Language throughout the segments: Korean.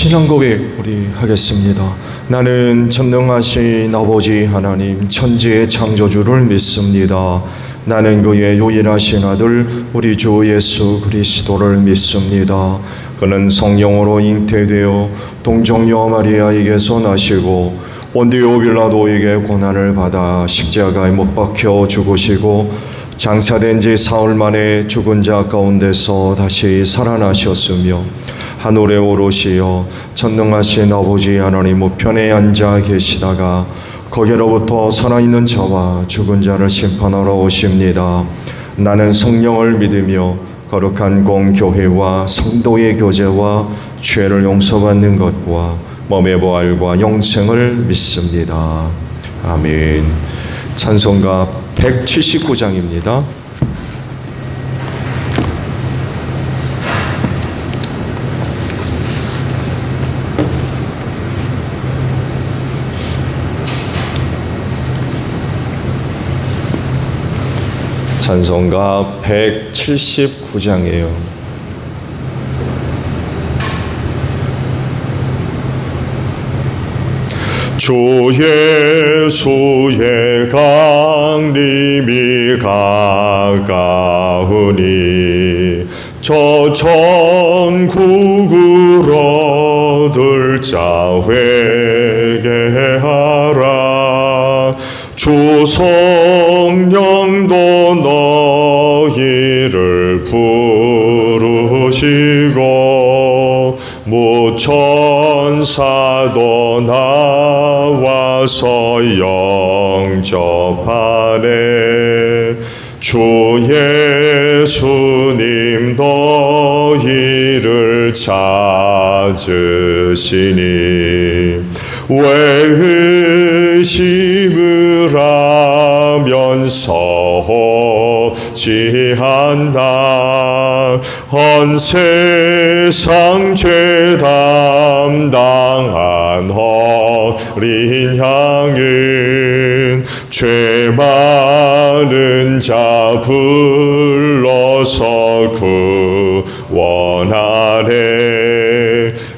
신앙 고백 우리 하겠습니다. 나는 전능하신 아버지 하나님 천지의 창조주를 믿습니다. 나는 그의 유일하신 아들 우리 주 예수 그리스도를 믿습니다. 그는 성령으로 잉태되어 동정녀 마리아에게서 나시고 본디오 빌라도에게 고난을 받아 십자가에 못 박혀 죽으시고 장사된 지 사흘 만에 죽은 자 가운데서 다시 살아나셨으며 하늘에 오르시어 전능하신 아버지 하나님 우편에 앉아 계시다가 거기로부터 살아있는 자와 죽은 자를 심판하러 오십니다. 나는 성령을 믿으며 거룩한 공교회와 성도의 교제와 죄를 용서받는 것과 몸의 부활과 영생을 믿습니다. 아멘. 찬송가 179장입니다. 찬송가 179장이에요. 주 예수의 강림이 가까우니 저 천국을 얻을 자 회개하라. 주 성령도 너희를 부르시고 무천사도 나와서 영접하네. 주 예수님 너희를 찾으시니 왜 의심을 하면서 어찌한다. 온 세상 죄 담당한 어린 양은 죄 많은 자 불러서 구원하네.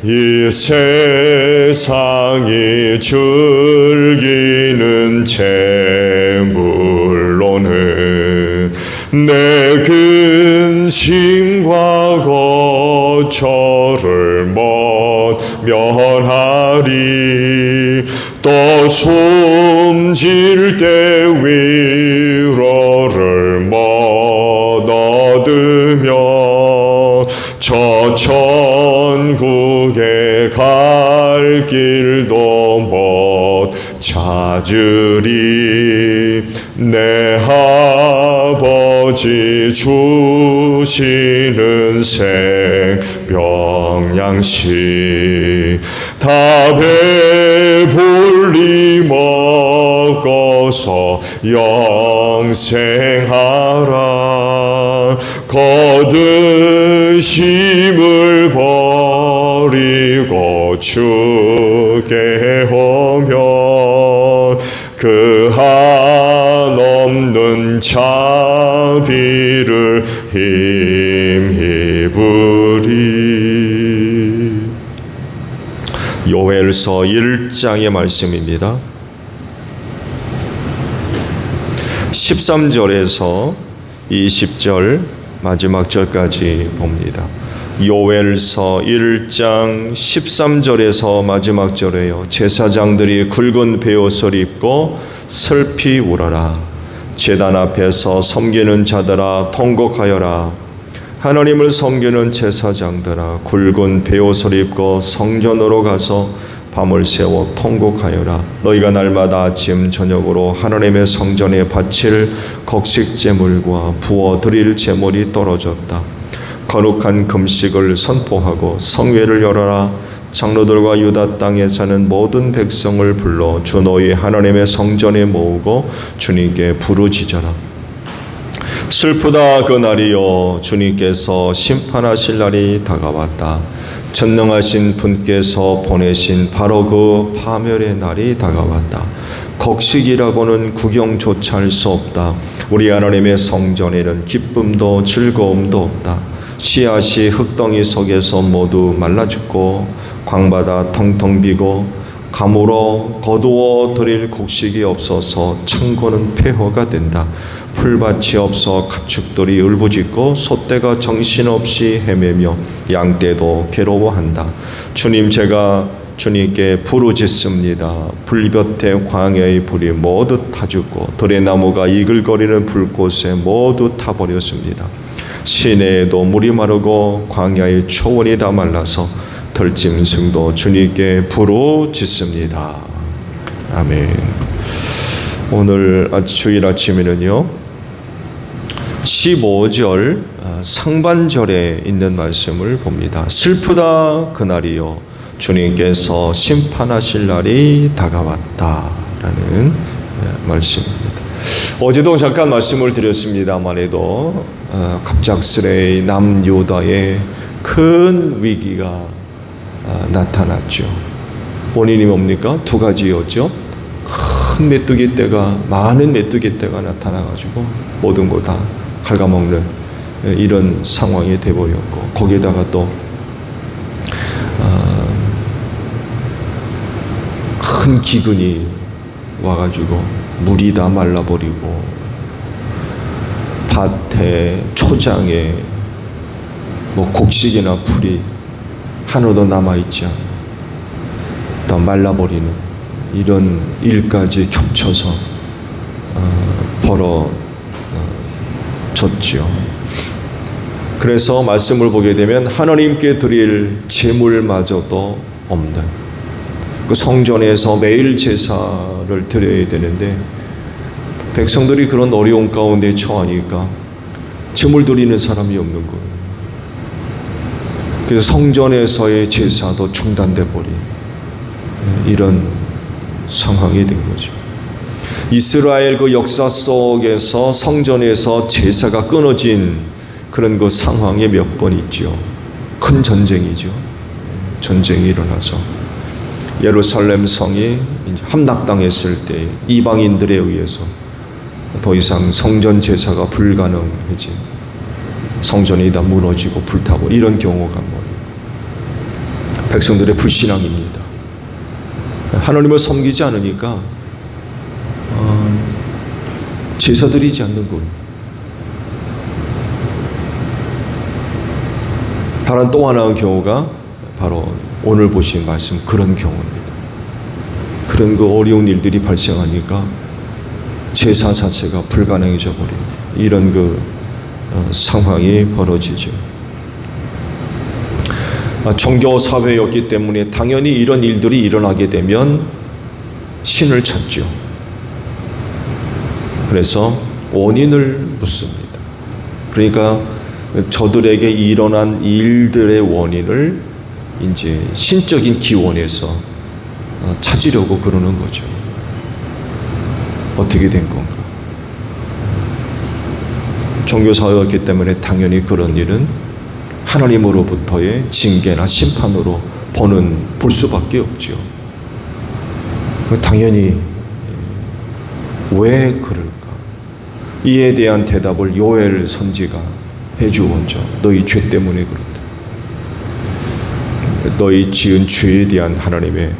이 세상이 즐기는 재물로는 내 근심과 고초를 못 면하리. 또 숨질 때 위로를 못 얻으며 저 천국에 갈 길도 못 찾으리. 내 아버지 주시는 생명양식 다 배불리 먹어서 영생하라. 거드심을 버리고 주께 오면 그 한없는 자비를 힘입으리. 요엘서 1장의 말씀입니다. 13절에서 20절 마지막 절까지 봅니다. 요엘서 1장 13절에서 마지막 절에요. 제사장들이 굵은 베옷을 입고 슬피 울어라. 제단 앞에서 섬기는 자들아 통곡하여라. 하나님을 섬기는 제사장들아 굵은 베옷을 입고 성전으로 가서 밤을 새워 통곡하여라. 너희가 날마다 아침 저녁으로 하나님의 성전에 바칠 곡식제물과 부어드릴 제물이 떨어졌다. 거룩한 금식을 선포하고 성회를 열어라. 장로들과 유다 땅에 사는 모든 백성을 불러 주 너희 하나님의 성전에 모으고 주님께 부르짖어라. 슬프다 그 날이요 주님께서 심판하실 날이 다가왔다. 전능하신 분께서 보내신 바로 그 파멸의 날이 다가왔다. 곡식이라고는 구경조차 할 수 없다. 우리 하나님의 성전에는 기쁨도 즐거움도 없다. 씨앗이 흙덩이 속에서 모두 말라 죽고 광바다 텅텅 비고 가물어 거두어 드릴 곡식이 없어서 창고는 폐허가 된다. 풀밭이 없어 가축들이 울부짖고 소떼가 정신없이 헤매며 양떼도 괴로워한다. 주님, 제가 주님께 부르짖습니다. 불볕에 광야의 불이 모두 타 죽고 들의 나무가 이글거리는 불꽃에 모두 타버렸습니다. 시내에도 물이 마르고 광야의 초원이 다 말라서 들짐승도 주님께 부르짖습니다. 아멘. 오늘 주일 아침에는요 15절 상반절에 있는 말씀을 봅니다. 슬프다 그날이요 주님께서 심판하실 날이 다가왔다라는 말씀입니다. 어제도 잠깐 말씀을 드렸습니다만 해도 갑작스레 남유다의 큰 위기가 나타났죠. 원인이 뭡니까? 두 가지였죠. 큰 메뚜기 떼가, 많은 메뚜기 떼가 나타나가지고 모든 거 다 갉아먹는 이런 상황이 돼버렸고, 거기에다가 또 큰 기근이 와가지고 물이 다 말라버리고 밭에 초장에 뭐 곡식이나 풀이 하나도 남아있지 않고 다 말라버리는 이런 일까지 겹쳐서 벌어졌죠. 그래서 말씀을 보게 되면 하나님께 드릴 제물마저도 없는, 그 성전에서 매일 제사를 드려야 되는데 백성들이 그런 어려운 가운데 처하니까 제물 드리는 사람이 없는 거예요. 그래서 성전에서의 제사도 중단돼 버린 이런 상황이 된 거죠. 이스라엘 그 역사 속에서 성전에서 제사가 끊어진 그런 그 상황이 몇 번 있죠. 큰 전쟁이죠. 전쟁이 일어나서 예루살렘 성이 함락당했을 때 이방인들에 의해서 더 이상 성전 제사가 불가능해진, 성전이 다 무너지고 불타고 이런 경우가 백성들의 불신앙입니다. 하나님을 섬기지 않으니까 제사 드리지 않는 거예요. 다른 또 하나의 경우가 바로 오늘 보신 말씀 그런 경우입니다. 그런 그 어려운 일들이 발생하니까 제사 자체가 불가능해져 버린 이런 그 상황이 벌어지죠. 종교 사회였기 때문에 당연히 이런 일들이 일어나게 되면 신을 찾죠. 그래서 원인을 묻습니다. 그러니까 저들에게 일어난 일들의 원인을 이제 신적인 기원에서 찾으려고 그러는 거죠. 어떻게 된 건가? 종교사회였기 때문에 당연히 그런 일은 하나님으로부터의 징계나 심판으로 볼 수밖에 없죠. 당연히 왜 그럴까? 이에 대한 대답을 요엘 선지가 해주었죠. 너희 죄 때문에 그렇다. 너희 지은 죄에 대한 하나님의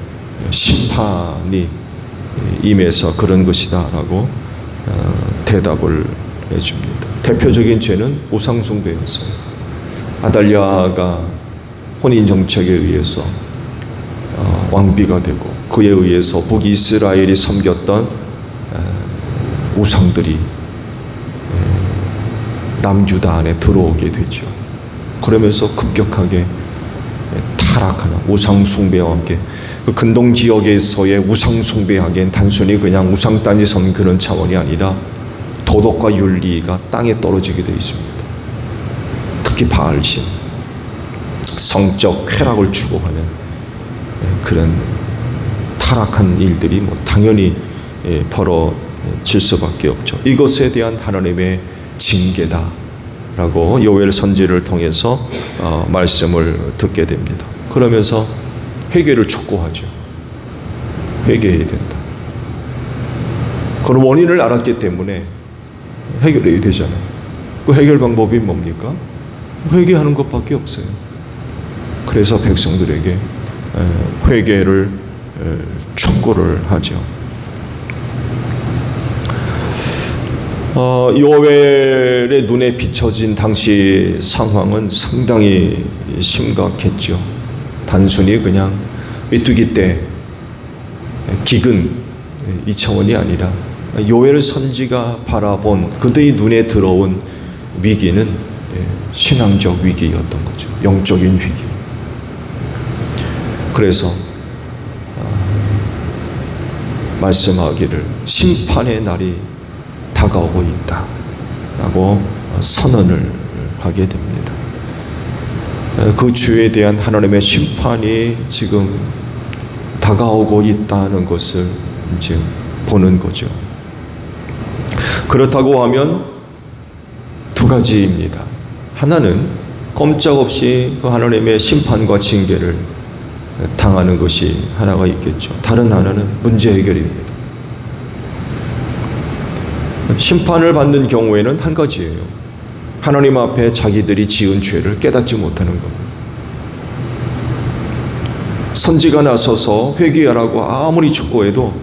심판이 임해서 그런 것이다 라고 대답을 해줍니다. 대표적인 죄는 우상숭배였어요. 아달랴가 혼인정책에 의해서 왕비가 되고 그에 의해서 북이스라엘이 섬겼던 우상들이 남유다 안에 들어오게 되죠. 그러면서 급격하게 타락하는 우상숭배와 함께 그 근동 지역에서의 우상숭배하기엔 단순히 그냥 우상단지 섬기는 차원이 아니라 도덕과 윤리가 땅에 떨어지게 되어 있습니다. 특히 바알신, 성적 쾌락을 추구하는 그런 타락한 일들이 당연히 벌어질 수밖에 없죠. 이것에 대한 하나님의 징계다라고 요엘 선지를 통해서 말씀을 듣게 됩니다. 그러면서 회개를 촉구하죠. 회개해야 된다. 그런 원인을 알았기 때문에 해결해야 되잖아요. 그 해결 방법이 뭡니까? 회개하는 것밖에 없어요. 그래서 백성들에게 회개를 촉구를 하죠. 요엘의 눈에 비춰진 당시 상황은 상당히 심각했죠. 단순히 그냥 메뚜기 때 기근 이 차원이 아니라 요엘 선지가 바라본 그들의 눈에 들어온 위기는 신앙적 위기였던 거죠. 영적인 위기. 그래서 말씀하기를 심판의 날이 다가오고 있다라고 선언을 하게 됩니다. 그 주에 대한 하나님의 심판이 지금 다가오고 있다는 것을 이제 보는 거죠. 그렇다고 하면 두 가지입니다. 하나는 꼼짝없이 그 하나님의 심판과 징계를 당하는 것이 하나가 있겠죠. 다른 하나는 문제 해결입니다. 심판을 받는 경우에는 한 가지예요. 하나님 앞에 자기들이 지은 죄를 깨닫지 못하는 겁니다. 선지가 나서서 회개하라고 아무리 촉구해도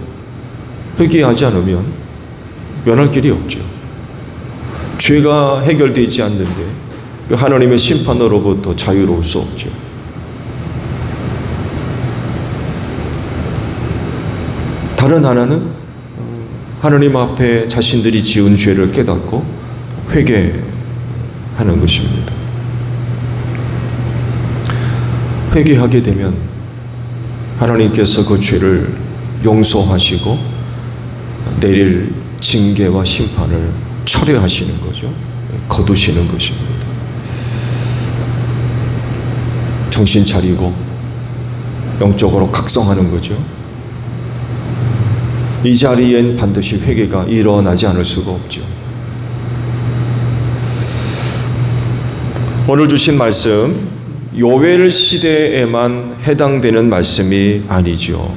회개하지 않으면 면할 길이 없죠. 죄가 해결되지 않는데 하나님의 심판으로부터 자유로울 수 없죠. 다른 하나는 하나님 앞에 자신들이 지은 죄를 깨닫고 회개하는 것입니다. 회개하게 되면 하나님께서 그 죄를 용서하시고 내릴 징계와 심판을 철회하시는 거죠. 거두시는 것입니다. 정신 차리고 영적으로 각성하는 거죠. 이 자리엔 반드시 회개가 일어나지 않을 수가 없죠. 오늘 주신 말씀, 요엘 시대에만 해당되는 말씀이 아니죠.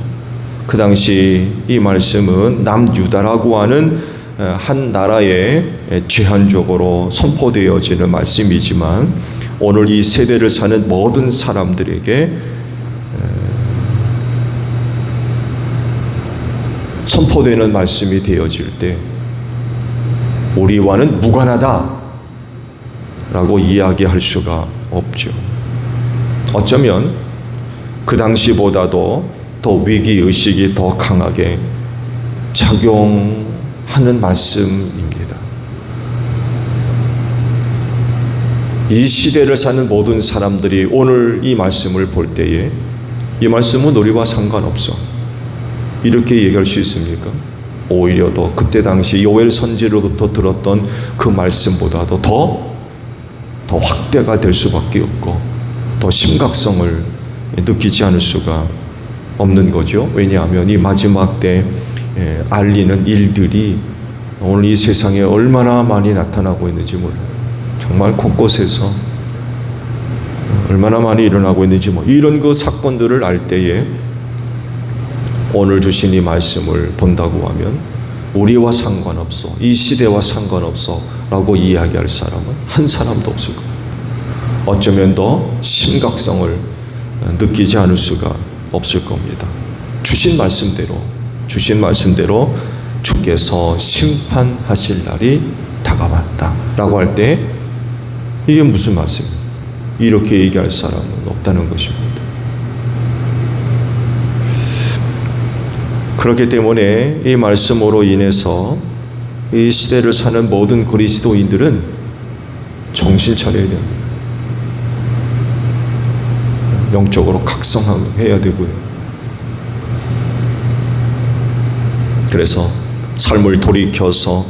그 당시 이 말씀은 남유다라고 하는 한 나라에 제한적으로 선포되어지는 말씀이지만 오늘 이 세대를 사는 모든 사람들에게 선포되는 말씀이 되어질 때 우리와는 무관하다 라고 이야기할 수가 없죠. 어쩌면 그 당시보다도 더 위기의식이 더 강하게 작용하는 말씀입니다. 이 시대를 사는 모든 사람들이 오늘 이 말씀을 볼 때에 이 말씀은 우리와 상관없어 이렇게 얘기할 수 있습니까? 오히려 더 그때 당시 요엘 선지로부터 들었던 그 말씀보다도 더 확대가 될 수밖에 없고 더 심각성을 느끼지 않을 수가 없는 거죠. 왜냐하면 이 마지막 때 알리는 일들이 오늘 이 세상에 얼마나 많이 나타나고 있는지 몰라요. 정말 곳곳에서 얼마나 많이 일어나고 있는지 이런 그 사건들을 알 때에 오늘 주신 이 말씀을 본다고 하면 우리와 상관없어, 이 시대와 상관없어 라고 이야기할 사람은 한 사람도 없을 겁니다. 어쩌면 더 심각성을 느끼지 않을 수가 없을 겁니다. 주신 말씀대로 주께서 심판하실 날이 다가왔다 라고 할 때 이게 무슨 말씀이에요? 이렇게 얘기할 사람은 없다는 것입니다. 그렇기 때문에 이 말씀으로 인해서 이 시대를 사는 모든 그리스도인들은 정신 차려야 됩니다. 영적으로 각성해야 되고요. 그래서 삶을 돌이켜서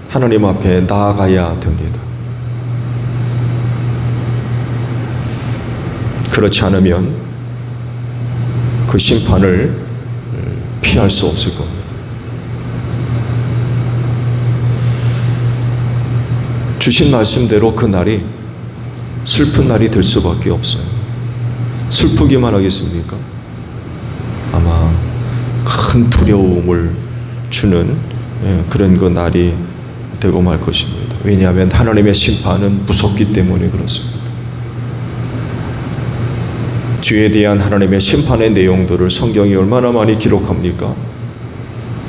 하나님 앞에 나아가야 됩니다. 그렇지 않으면 그 심판을 피할 수 없을 겁니다. 주신 말씀대로 그 날이 슬픈 날이 될 수밖에 없어요. 슬프기만 하겠습니까? 아마 큰 두려움을 주는 그런 그 날이 되고 말 것입니다. 왜냐하면 하나님의 심판은 무섭기 때문에 그렇습니다. 죄에 대한 하나님의 심판의 내용들을 성경이 얼마나 많이 기록합니까?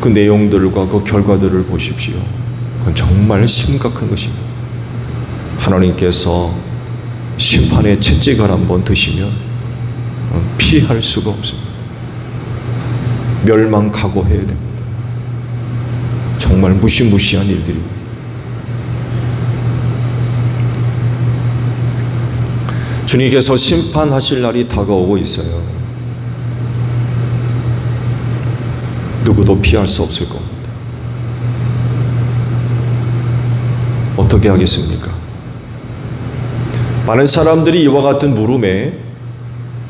그 내용들과 그 결과들을 보십시오. 그건 정말 심각한 것입니다. 하나님께서 심판의 채찍을 한번 드시면 피할 수가 없습니다. 멸망 각오해야 됩니다. 정말 무시무시한 일들입니다. 주님께서 심판하실 날이 다가오고 있어요. 누구도 피할 수 없을 겁니다. 어떻게 하겠습니까? 많은 사람들이 이와 같은 물음에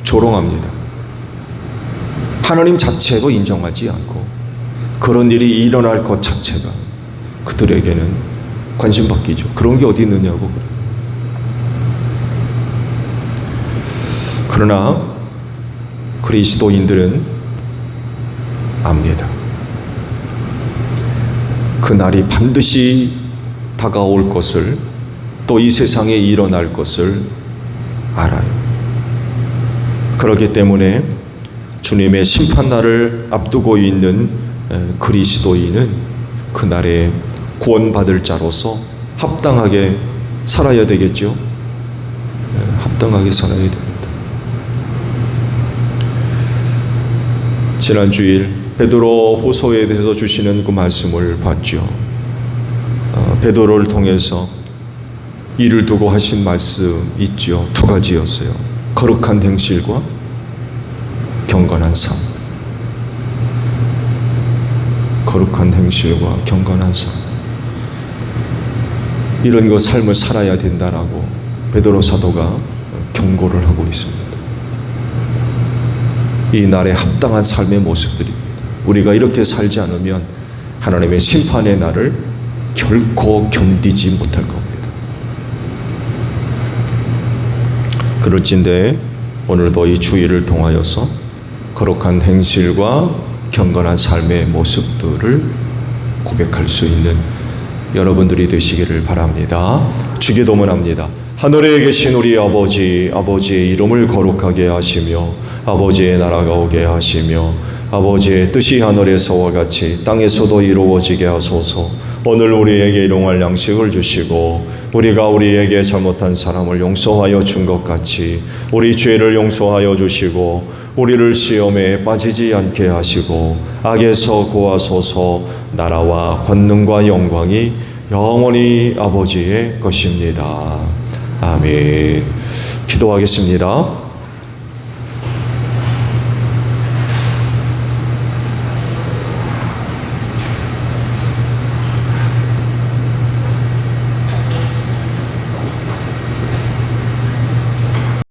조롱합니다. 하나님 자체도 인정하지 않고 그런 일이 일어날 것 자체가 그들에게는 관심 받기죠. 그런 게 어디 있느냐고 그래요. 그러나 그리스도인들은 압니다. 그 날이 반드시 다가올 것을, 또 이 세상에 일어날 것을 알아요. 그렇기 때문에 주님의 심판날을 앞두고 있는 그리스도인은 그날에 구원받을 자로서 합당하게 살아야 되겠죠. 합당하게 살아야 됩니다. 지난 주일 베드로 후서에 대해서 주시는 그 말씀을 봤죠. 베드로를 통해서 이를 두고 하신 말씀 있죠. 두 가지였어요. 거룩한 행실과 경건한 삶. 거룩한 행실과 경건한 삶. 이런 그 삶을 살아야 된다라고 베드로 사도가 경고를 하고 있습니다. 이 날에 합당한 삶의 모습들입니다. 우리가 이렇게 살지 않으면 하나님의 심판의 날을 결코 견디지 못할 겁니다. 그럴진데 오늘도 이 주일을 통하여서 거룩한 행실과 경건한 삶의 모습들을 고백할 수 있는 여러분들이 되시기를 바랍니다. 주기도문합니다. 하늘에 계신 우리 아버지, 아버지의 이름을 거룩하게 하시며 아버지의 나라가 오게 하시며 아버지의 뜻이 하늘에서와 같이 땅에서도 이루어지게 하소서. 오늘 우리에게 일용할 양식을 주시고 우리가 우리에게 잘못한 사람을 용서하여 준 것 같이 우리 죄를 용서하여 주시고 우리를 시험에 빠지지 않게 하시고 악에서 구하소서. 나라와 권능과 영광이 영원히 아버지의 것입니다. 아멘. 기도하겠습니다.